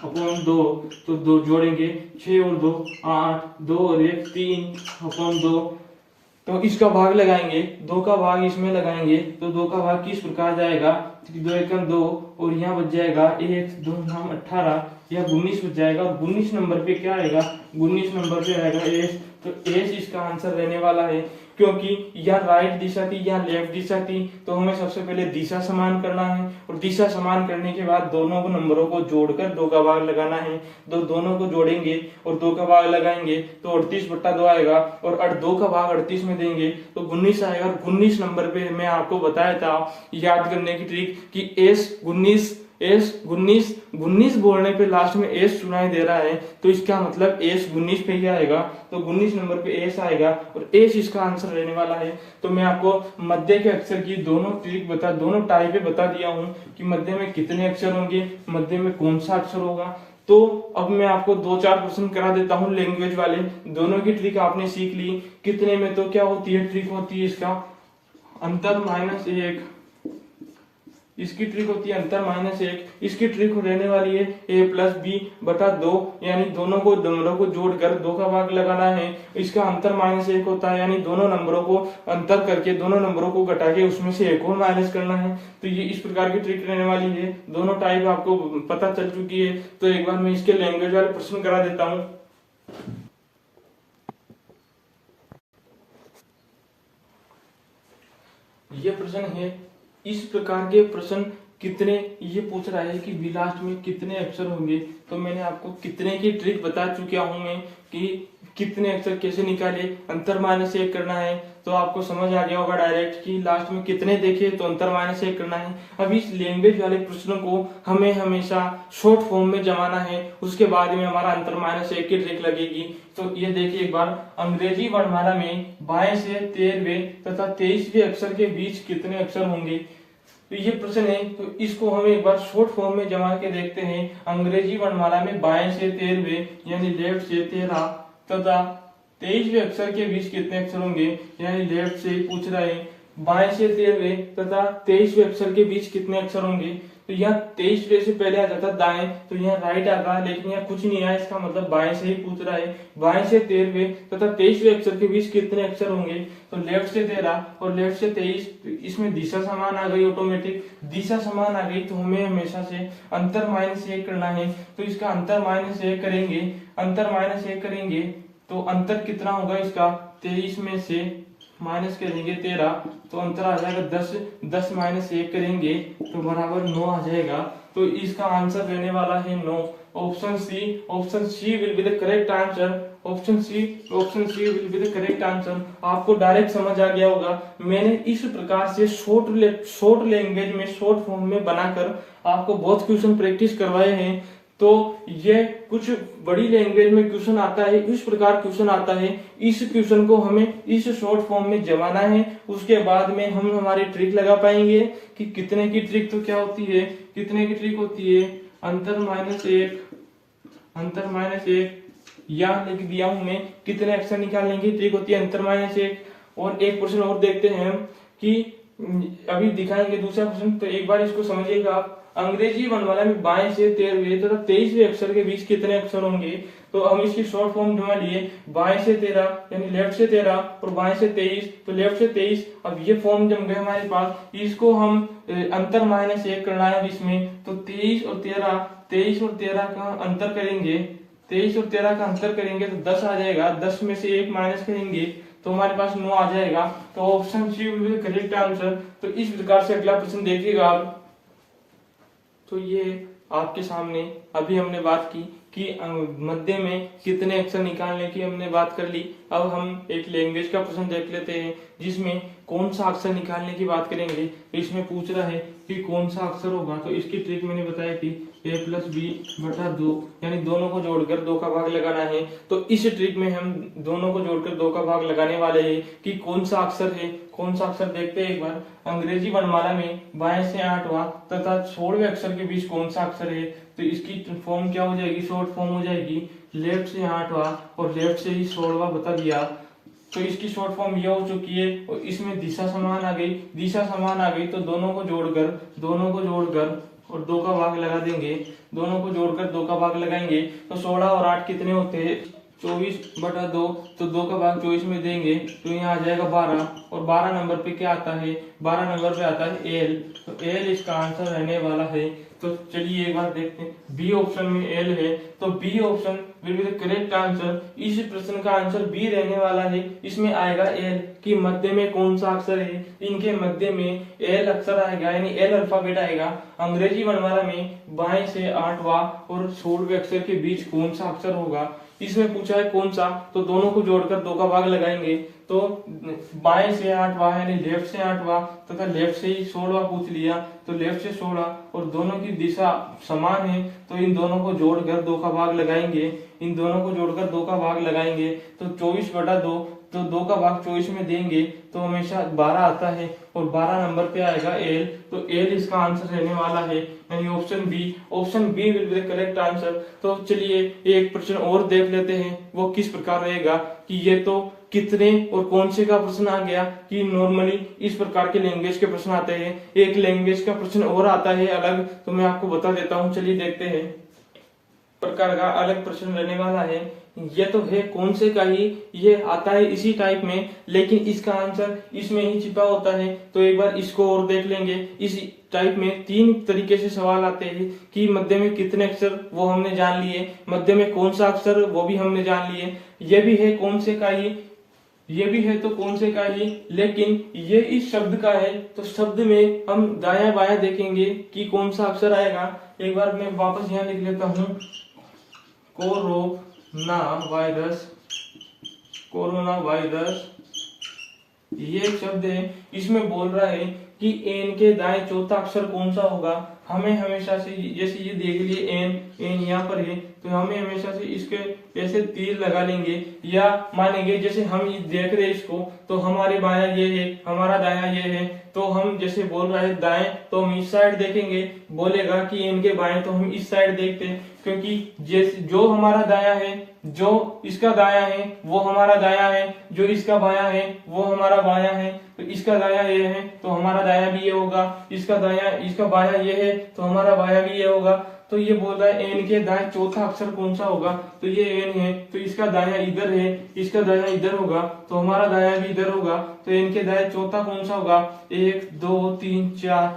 अपॉन 2, तो 2 जोड़ेंगे, 6 और 2 8, 2 और 1 3 अपॉन 2, तो इसका भाग लगाएंगे, 2 का भाग इसमें लगाएंगे, तो 2 का भाग किस प्रकार जाएगा? 2 एकम 2 और यहाँ बच जाएगा 1 2 9 18, यह 19 बच जाएगा। और 19 नंबर पे क्या आएगा? 19 नंबर पे आएगा एस, तो एस इसका आंसर रहने वाला है। क्योंकि यहाँ राइट दिशा थी, यहाँ लेफ्ट दिशा थी, तो हमें सबसे पहले दिशा समान करना है और दिशा समान करने के बाद दोनों को नंबरों को जोड़कर 2 का भाग लगाना है। दोनों को जोड़ेंगे और 2 का भाग लगाएंगे तो 38/2 आएगा और 2 का भाग 38 में देंगे तो 19 आएगा। और 19 नंबर पे मैं आपको बताया था याद करने की ट्रिक कि एस 19 बोलने पे लास्ट में एस सुनाई दे रहा है, तो इसका मतलब एस 19 पे ही आएगा, तो 19 नंबर पे एस आएगा और एस इसका आंसर रहने वाला है। तो मैं आपको मध्य के अक्षर की दोनों टाइप पे बता दिया हूँ कि मध्य में कितने अक्षर होंगे, मध्य में कौन सा अक्षर होगा। तो अब मैं आपको 2-4 प्रश्न करा देता हूँ लैंग्वेज वाले, दोनों की ट्रिक आपने सीख ली। कितने में तो क्या होती है? ट्रिक होती है इसका अंतर -1, इसकी ट्रिक होती है अंतर -1, इसकी ट्रिक रहने वाली है a + b/2, यानी दोनों को जोड़कर 2 का भाग लगाना है। इसका अंतर -1 होता है, यानी दोनों नंबरों को अंतर करके दोनों नंबरों को घटा के उसमें से एक और माइनस करना है। तो ये इस प्रकार की ट्रिक रहने वाली है। दोनों टाइप आपको पता चल चुकी है, तो एक बार मैं इसके लैंग्वेज वाले प्रश्न करा देता हूँ। ये प्रश्न है, इस प्रकार के प्रश्न कितने, ये पूछ रहा है कि बी लास्ट में कितने अक्षर होंगे। तो मैंने आपको कितने की ट्रिक बता चुका हूं मैं कि कितने अक्षर कैसे निकाले, अंतर माइनस एक करना है। तो आपको समझ आ गया होगा डायरेक्ट कि लास्ट में कितने देखे तो अंतर माइनस एक करना है। अब इस लैंग्वेज वाले प्रश्नों को हमें हमेशा शॉर्ट फॉर्म में जमाना है, उसके बाद में हमारा अंतर माइनस एक की ट्रिक लगेगी। तो ये देखिए एक बार, अंग्रेजी वर्णमाला में बाएं से 13वें तथा 23वें अक्षर के बीच कितने अक्षर होंगे। तो ये प्रश्न है, तो इसको हम एक बार शॉर्ट फॉर्म में जमा के देखते हैं। अंग्रेजी वर्णमाला में बाएं से 13वें यानी लेफ्ट से 13 तथा 23वें अक्षर के बीच कितने अक्षर होंगे, यानी लेफ्ट से पूछ रहा है बाएं से 13वें तथा 23वें अक्षर के बीच कितने अक्षर होंगे। तो यहाँ 23वें से पहले आ जाता दाएं, तो यहाँ राइट आता, लेकिन यहाँ कुछ नहीं आया, इसका मतलब बाएं से ही पूछ रहा है। बाएं से 13वें तथा 23वें अक्षर के बीच कितने अक्षर होंगे, तो लेफ्ट से 13 और लेफ्ट से 23, तो इसमें दिशा समान आ गई, ऑटोमेटिक दिशा समान आ गई। तो हमें हमेशा से अंतर माइनस एक करना है। तो इसका अंतर माइनस एक करेंगे, अंतर माइनस एक करेंगे तो अंतर कितना होगा इसका, 23 में से माइनस करेंगे 13, तो अंतर आ जाएगा 10, 10 माइनस 1 करेंगे तो बराबर 9 आ जाएगा। तो इसका आंसर रहने वाला है 9। Option C, option C will be the correct answer. Option C will be the correct answer. आपको डायरेक्ट समझ आ गया होगा। मैंने इस प्रकार से शॉर्ट लैंग्वेज में, शॉर्ट फॉर्म में बनाकर आपको बहुत क्वेश्चन प्रैक्टिस करवाए हैं। तो ये कुछ बड़ी लैंग्वेज में क्वेश्चन आता है, इस प्रकार क्वेश्चन आता है। इस क्वेश्चन को हमें इस शॉर्ट फॉर्म में जमाना है, उसके बाद में हम हमारी ट्रिक लगा पाएंगे कि कितने की ट्रिक तो क्या होती है, कितने की ट्रिक होती है, अंतर माइनस एक, अंतर माइनस एक, यहाँ लिख दिया हूं मैं, कितने अक्षर निकालने की ट्रिक होती है अंतर माइनस एक। और एक क्वेश्चन और देखते हैं कि अभी दिखाएंगे दूसरा क्वेश्चन, तो एक बार इसको समझिएगा आप। अंग्रेजी वर्णमाला में बाएं से 13वें तथा 23वें अक्षर के बीच कितने अक्षर होंगे। तो हम इसकी शॉर्ट फॉर्म जमा लिए, बाएं से 13 यानी लेफ्ट से 13 और बाएं से 23 तो लेफ्ट से 23। अब ये फॉर्म जम गए हमारे पास, इसको हम अंतर माइनस एक करना है इसमें। तो 23 और 13 का अंतर करेंगे, 23 और 13 का अंतर करेंगे तो 10 आ जाएगा, 10 में से 1 माइनस करेंगे तो हमारे पास 9 आ जाएगा। तो option C will be the correct answer. तो इस प्रकार से अगला प्रश्न देखिएगा आप। तो ये आपके सामने अभी हमने बात की कि मध्य में कितने अक्षर निकालने की हमने बात कर ली। अब हम एक लैंग्वेज का प्रश्न देख लेते हैं जिसमें कौन सा अक्षर निकालने की बात करेंगे। तो इसमें पूछ रहा है कि कौन सा अक्षर होगा। तो इसकी ट्रिक मैंने बताई थी, a+b/2 यानी दोनों को जोड़कर 2 का भाग लगाना है। तो इस ट्रिक में हम दोनों को जोड़कर 2 का भाग लगाने वाले हैं कि कौन सा अक्षर है, कौन सा अक्षर देखते हैं एक बार। अंग्रेजी वर्णमाला में बाएं से 8वां तथा 16वें अक्षर के बीच कौन सा अक्षर है। तो इसकी फॉर्म क्या हो जाएगी, शॉर्ट फॉर्म हो जाएगी लेफ्ट से 8वां और लेफ्ट से ही 16वां बता दिया। तो इसकी शॉर्ट फॉर्म ये हो चुकी है और इसमें दिशा समान आ गई, दिशा समान आ गई तो दोनों को जोड़कर और 2 का भाग लगा देंगे, दोनों को जोड़कर 2 का भाग लगाएंगे तो 16 और 8 कितने होते हैं, 24/2। तो 2 का भाग 24 में देंगे तो यहाँ आ जाएगा 12 और 12 नंबर पे क्या आता है, 12 नंबर पे आता है एल। तो एल इसका आंसर रहने वाला है। तो चलिए एक बार देखते हैं, बी ऑप्शन में एल है तो B option will be the correct answer. इस प्रश्न का आंसर बी रहने वाला है। इसमें आएगा एल कि मध्य में कौन सा अक्षर है, इनके मध्य में एल अक्षर आएगा यानी एल अल्फाबेट आएगा। अंग्रेजी वर्णमाला में बाएं से 8वां और 16वें अक्षर के बीच कौन सा अक्षर होगा। इसमें पूछा है कौन सा, तो दोनों को जोड़कर 2 का भाग लगाएंगे तो बाएं से 8वां यानी लेफ्ट से 8वां तथा लेफ्ट से ही 16वां पूछ लिया तो लेफ्ट से 16 और दोनों की दिशा समान है तो इन दोनों को जोड़कर 2 का भाग लगाएंगे, इन दोनों को जोड़कर 2 का भाग लगाएंगे तो 24/2 तो 2 का भाग 24 में देंगे तो हमेशा 12 आता है और 12 नंबर पे आएगा एल। तो एल इसका आंसर रहने वाला है यानी option B. Option B will be the correct answer. तो चलिए एक प्रश्न और देख लेते हैं, वो किस प्रकार रहेगा कि ये तो कितने और कौन से का प्रश्न आ गया कि नॉर्मली इस प्रकार के लैंग्वेज के प्रश्न आते हैं। एक लैंग्वेज का प्रश्न और आता है अलग, तो मैं आपको बता देता हूँ। चलिए देखते हैं, प्रकार का अलग प्रश्न रहने वाला है। ये तो है कौन से का ही, ये आता है इसी टाइप में लेकिन इसका आंसर इसमें ही छिपा होता है। तो एक बार इसको और देख लेंगे। इस टाइप में 3 तरीके से सवाल आते हैं कि मध्य में कितने अक्षर वो हमने जान लिए, मध्य में कौन सा अक्षर वो भी हमने जान लिए, ये भी है कौन से का ही, ये भी है तो कौन से का ही, लेकिन ये इस शब्द का है तो शब्द में हम दाया बाया देखेंगे कि कौन सा अक्षर आएगा। एक बार मैं वापस यहाँ लिख लेता हूँ, कोरोना वायरस ये शब्द है, इसमें बोल रहा है कि एन के दाएं चौथा अक्षर कौन सा होगा। हमें हमेशा से, जैसे ये देख लिए एन यहाँ पर है, तो हमें हमेशा से इसके ऐसे तीर लगा लेंगे या मानेंगे जैसे हम ये देख रहे हैं इसको, तो हमारे बाया ये है, हमारा दाया ये है, तो हम जैसे बोल रहा है दाएं तो हम इस साइड देखेंगे, बोलेगा कि एन के बाएं तो हम इस साइड देखते हैं, क्योंकि जैसे जो हमारा दाया है, जो इसका दाया है वो हमारा दाया है, जो इसका बाया है वो हमारा बाया है, तो इसका दाया ये है तो हमारा दाया भी ये होगा, इसका बाया ये है तो हमारा बाया भी ये होगा। तो ये बोल रहा है एन के दाएं चौथा अक्षर कौन सा होगा, तो ये एन है तो इसका दाया इधर है, इसका दाया इधर होगा, तो हमारा दाया भी इधर होगा। तो एन के दाएं चौथा कौन सा होगा, 1 2 3 4,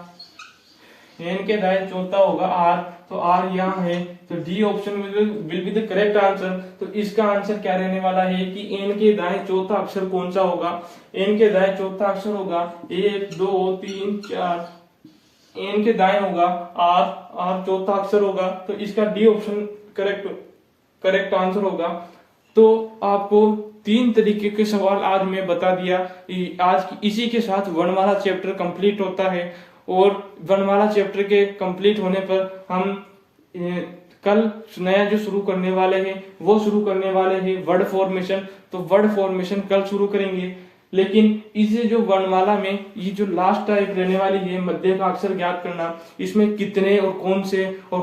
एन के दाएं चौथा होगा आर, तो आर यहाँ है, तो D option will be the correct answer. तो इसका आंसर क्या रहने वाला है कि एन के दाएं चौथा अक्षर कौन सा होगा, एन के दाएं चौथा अक्षर होगा 1 2 3 4, एन के दाएं होगा आर, आर चौथा अक्षर होगा, तो इसका डी ऑप्शन करेक्ट आंसर होगा। तो आपको 3 तरीके के सवाल आज मैं बता दिया। आज इसी के साथ वर्णमाला चैप्टर कंप्लीट होता है, और वर्णमाला चैप्टर के कंप्लीट होने पर हम कल नया जो शुरू करने वाले हैं वो शुरू करने वाले हैं वर्ड फॉर्मेशन। तो वर्ड फॉर्मेशन कल शुरू करेंगे, लेकिन इसे जो वर्णमाला में ये जो लास्ट टाइप रहने वाली है मध्य का अक्षर ज्ञात करना, इसमें कितने और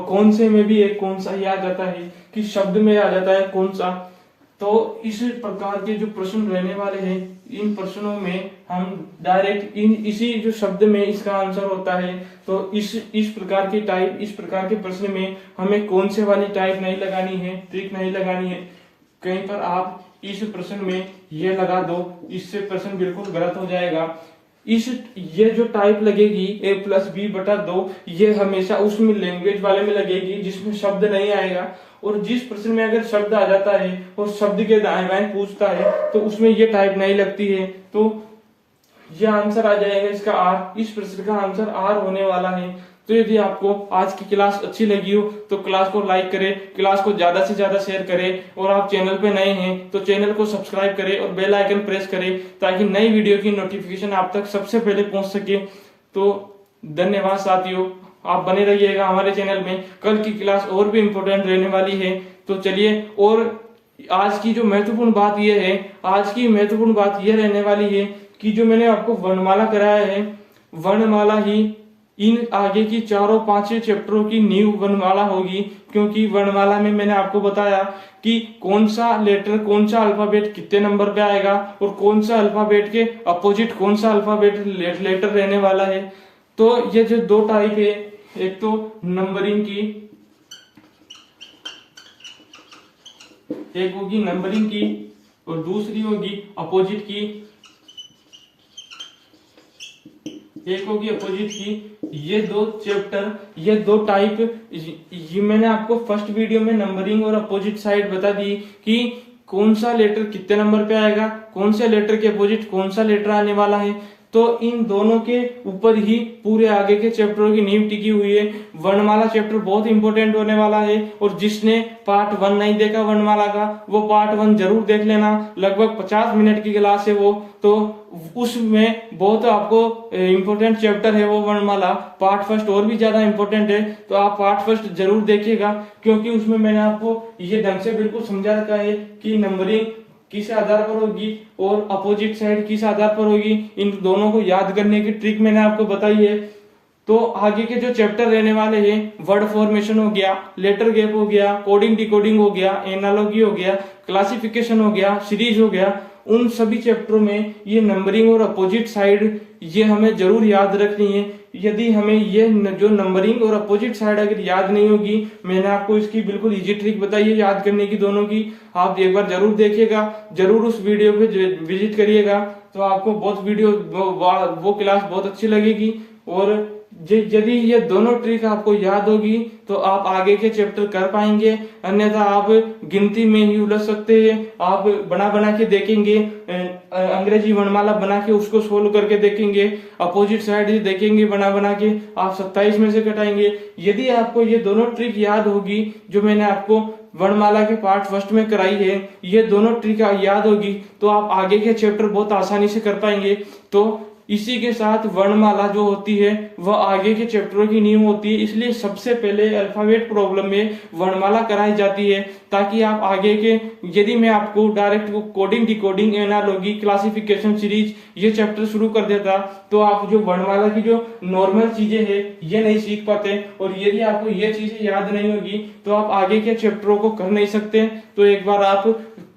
कौन से में भी एक कौन सा ही आ जाता है कि शब्द में आ जाता है कौन सा। तो इस प्रकार के जो प्रश्न रहने वाले हैं, इन प्रश्नों में हम डायरेक्ट इसी जो शब्द में इसका आंसर होता है, तो इस प्रकार की टाइप, इस प्रकार के प्रश्न में हमें कौन से वाली टाइप नहीं लगानी है, ट्रिक नहीं लगानी है। कहीं पर आप इस प्रश्न में ये लगा दो, इससे प्रश्न बिल्कुल गलत हो जाएगा। ये जो टाइप लगेगी a+b/2, ये हमेशा उसमें लैंग्वेज वाले में लगेगी जिसमें शब्द नहीं आएगा, और जिस प्रश्न में अगर शब्द आ जाता है और शब्द के दाएं बाएं पूछता है तो उसमें ये टाइप नहीं लगती है। तो ये आंसर आ जाएगा इसका आर, इस प्रश्न का आंसर आर होने वाला है। तो यदि आपको आज की क्लास अच्छी लगी हो तो क्लास को लाइक करें, क्लास को ज्यादा से ज्यादा शेयर करें, और आप चैनल पे नए हैं तो चैनल को सब्सक्राइब करें और बेल आइकन प्रेस करें ताकि नई वीडियो की नोटिफिकेशन आप तक सबसे पहले पहुंच सके। तो धन्यवाद साथियों, आप बने रहिएगा हमारे चैनल में, कल की क्लास और भी इम्पोर्टेंट रहने वाली है। तो चलिए, और आज की जो महत्वपूर्ण बात यह है, आज की महत्वपूर्ण बात यह रहने वाली है कि जो मैंने आपको वर्णमाला कराया है, वर्णमाला ही इन आगे की 4-5 चैप्टरों की नींव वर्णमाला होगी, क्योंकि वर्णमाला में मैंने आपको बताया कि कौन सा लेटर, कौन सा अल्फाबेट कितने नंबर पे आएगा, और कौन सा अल्फाबेट के अपोजिट कौन सा अल्फाबेट लेटर रहने वाला है। तो ये जो 2 टाइप है, एक तो नंबरिंग की, एक होगी नंबरिंग की और दूसरी होगी अपोजिट की, एक होगी अपोजिट की। ये 2 चैप्टर, ये 2 टाइप, ये मैंने आपको फर्स्ट वीडियो में नंबरिंग और अपोजिट साइड बता दी कि कौन सा लेटर कितने नंबर पे आएगा, कौन से लेटर के अपोजिट कौन सा लेटर आने वाला है। तो इन दोनों के ऊपर ही पूरे आगे के चैप्टरों की नींव टिकी हुई है। वर्णमाला चैप्टर बहुत इंपॉर्टेंट होने वाला है, और जिसने पार्ट 1 नहीं देखा वर्णमाला का, वो पार्ट 1 जरूर देख लेना। लगभग 50 मिनट की क्लास है वो, तो उसमें बहुत आपको इम्पोर्टेंट चैप्टर है वो वर्णमाला। पार्ट फर्स्ट और भी ज्यादा इम्पोर्टेंट है, तो आप पार्ट फर्स्ट जरूर देखिएगा, क्योंकि उसमें मैंने आपको ये ढंग से बिल्कुल समझा रखा है कि नंबरिंग किस आधार पर होगी और अपोजिट साइड किस आधार पर होगी। इन दोनों को याद करने की ट्रिक मैंने आपको बताई है। तो आगे के जो चैप्टर रहने वाले हैं, वर्ड फॉर्मेशन हो गया, लेटर गैप हो गया, कोडिंग डिकोडिंग हो गया, एनालॉजी हो गया, क्लासिफिकेशन हो गया, सीरीज हो गया, उन सभी चैप्टरों में ये नंबरिंग और अपोजिट साइड ये हमें जरूर याद रखनी है। यदि हमें ये जो नंबरिंग और अपोजिट साइड अगर याद नहीं होगी, मैंने आपको इसकी बिल्कुल इजी ट्रिक बताई है याद करने की दोनों की, आप एक बार जरूर देखिएगा, जरूर उस वीडियो पे विजिट करिएगा, तो आपको बहुत वीडियो वो क्लास बहुत अच्छी लगेगी। और यदि ये दोनों ट्रिक आपको याद होगी तो आप आगे के चैप्टर कर पाएंगे, अन्यथा आप गिनती में ही उलझ सकते हैं। आप बना बना के देखेंगे अंग्रेजी वर्णमाला बना के उसको सोल्व करके देखेंगे, अपोजिट साइड देखेंगे बना बना के, आप 27 में से घटाएंगे। यदि आपको ये दोनों ट्रिक याद होगी जो मैंने आपको वर्णमाला के पार्ट फर्स्ट में कराई है, ये दोनों ट्रिक याद होगी तो आप आगे के चैप्टर बहुत आसानी से कर पाएंगे। तो इसी के साथ वर्णमाला जो होती है वह आगे के चैप्टरों की नींव होती है, इसलिए सबसे पहले अल्फाबेट प्रॉब्लम में वर्णमाला कराई जाती है ताकि आप आगे के, यदि मैं आपको direct coding, decoding, analogy, classification series ये चैप्टर शुरू कर देता तो आप जो वर्णमाला की जो नॉर्मल चीजें हैं ये नहीं सीख पाते, और यदि आपको ये चीजें याद नहीं होगी तो आप आगे के चैप्टरों को कर नहीं सकते। तो एक बार आप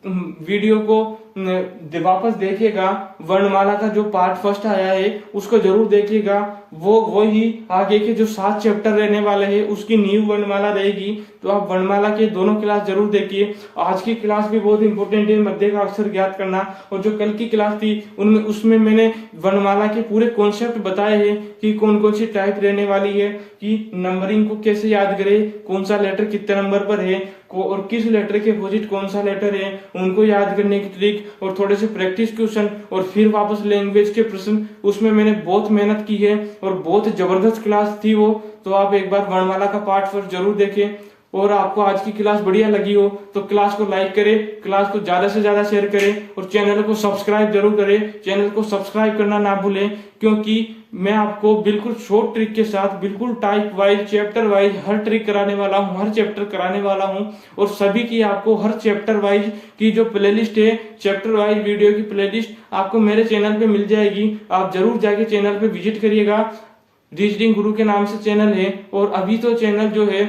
वीडियो को वापस देखिएगा, वर्णमाला का जो पार्ट फर्स्ट आया है उसको जरूर देखिएगा, वो ही आगे के जो 7 चैप्टर रहने वाले हैं उसकी नींव वर्णमाला रहेगी। तो आप वर्णमाला के दोनों क्लास जरूर देखिए। आज की क्लास भी बहुत इंपॉर्टेंट है, मध्य का अक्षर ज्ञात करना, और जो कल की क्लास थी उनमें उसमें मैंने वर्णमाला के पूरे कॉन्सेप्ट बताए हैं कि कौन कौन सी टाइप रहने वाली है, कि नंबरिंग को कैसे याद करें, कौन सा लेटर कितने नंबर पर है और किस लेटर के अपोजिट कौन सा लेटर है, उनको याद करने की ट्रिक, और थोड़े से प्रैक्टिस क्वेश्चन, और फिर वापस लैंग्वेज के प्रश्न। उसमें मैंने बहुत मेहनत की है और बहुत जबरदस्त क्लास थी वो। तो आप एक बार वर्णमाला का पार्ट फर्स्ट जरूर देखें, और आपको आज की क्लास बढ़िया लगी हो तो क्लास को लाइक करें, क्लास को ज्यादा से ज्यादा शेयर करें, और चैनल को सब्सक्राइब जरूर करें। चैनल को सब्सक्राइब करना ना भूलें, क्योंकि मैं आपको बिल्कुल शॉर्ट ट्रिक के साथ, बिल्कुल टाइप वाइज, चैप्टर वाइज हर ट्रिक कराने वाला हूं, हर चैप्टर कराने वाला हूं, और सभी की आपको हर चैप्टर वाइज की जो प्लेलिस्ट है, चैप्टर वाइज वीडियो की प्लेलिस्ट आपको मेरे चैनल पे मिल जाएगी। आप जरूर जाके चैनल पे विजिट करिएगा। रीजनिंग गुरु के नाम से चैनल है, और अभी तो चैनल जो है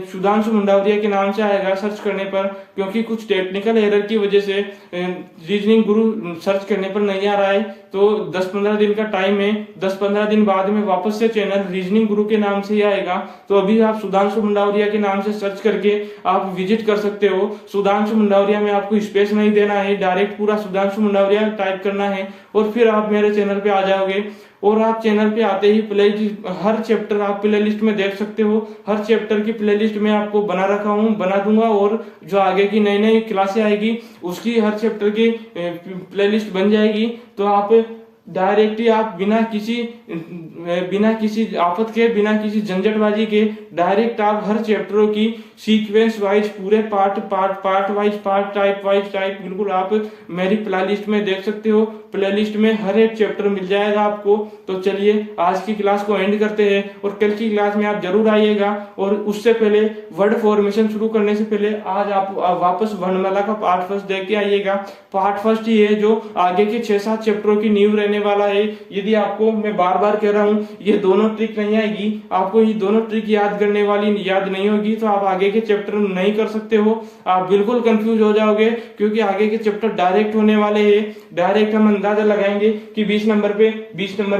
सुधांशु मुंडावरिया के नाम से आएगा सर्च करने पर, क्योंकि कुछ टेक्निकल एरर की वजह से रीजनिंग गुरु सर्च करने पर नहीं आ रहा है। तो 10-15 दिन का टाइम है, 10-15 दिन बाद में वापस से चैनल रीजनिंग गुरु के नाम से ही आएगा। तो अभी आप सुधांशु मुंडावरिया के नाम से सर्च करके आप विजिट कर सकते हो। सुधांशु मुंडावरिया में आपको स्पेस नहीं देना है, डायरेक्ट पूरा सुधांशु मुंडावरिया टाइप करना है, और फिर आप मेरे चैनल पे आ जाओगे। और आप चैनल पे आते ही प्लेलिस्ट, हर चैप्टर आप प्लेलिस्ट में देख सकते हो। हर चैप्टर की प्लेलिस्ट में आपको बना रखा हूँ, बना दूंगा, और जो आगे की नई नई क्लासें आएगी उसकी हर चैप्टर की प्लेलिस्ट बन जाएगी। तो आप डायरेक्ट ही आप बिना किसी आफत के, बिना किसी झंझटबाजी के डायरेक्ट आप हर चैप्टरों की सीक्वेंस वाइज, पूरे पार्ट वाइज, टाइप वाइज बिल्कुल आप मेरी प्लेलिस्ट में देख सकते हो। प्लेलिस्ट में हर एक चैप्टर मिल जाएगा आपको। तो चलिए आज की क्लास को एंड करते हैं, और कल की क्लास में आप जरूर आइएगा। और उससे पहले वर्ड फॉर्मेशन शुरू करने से पहले आज आप वापस वर्णमाला का पार्ट फर्स्ट देख के आइएगा। पार्ट फर्स्ट ही है जो आगे के 6-7 चैप्टरों की नींव रहने वाला है। यदि आपको, मैं बार बार कह रहा हूँ, ये दोनों ट्रिक नहीं आएगी, आपको ये दोनों ट्रिक याद करने वाली याद नहीं होगी तो आप आगे के चैप्टर नहीं कर सकते हो। आप बिल्कुल कंफ्यूज हो जाओगे, क्योंकि आगे के चैप्टर डायरेक्ट होने वाले हैं। डायरेक्ट हम अंदाजा लगाएंगे कि 20 नंबर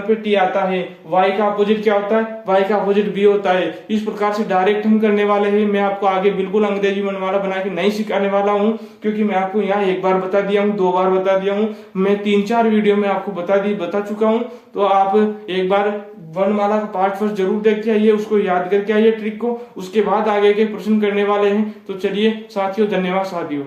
पे टी आता है, वाई का अपोजिट क्या होता है, वाई का अपोजिट बी होता है। इस प्रकार से डायरेक्ट हम करने वाले हैं। मैं आपको आगे बिल्कुल अंग्रेजी वर्णमाला बना के नहीं सिखाने वाला हूँ, क्योंकि मैं आपको यहाँ एक बार बता दिया हूँ, 2 बार बता दिया हूँ, मैं 3-4 वीडियो में आपको बता चुका हूँ। तो आप एक बार वर्णमाला का पार्ट फर्स्ट जरूर देख के आइए, उसको याद करके आइए ट्रिक को, उसके बाद आगे के प्रश्न करने वाले हैं। तो चलिए साथियों, धन्यवाद साथियों।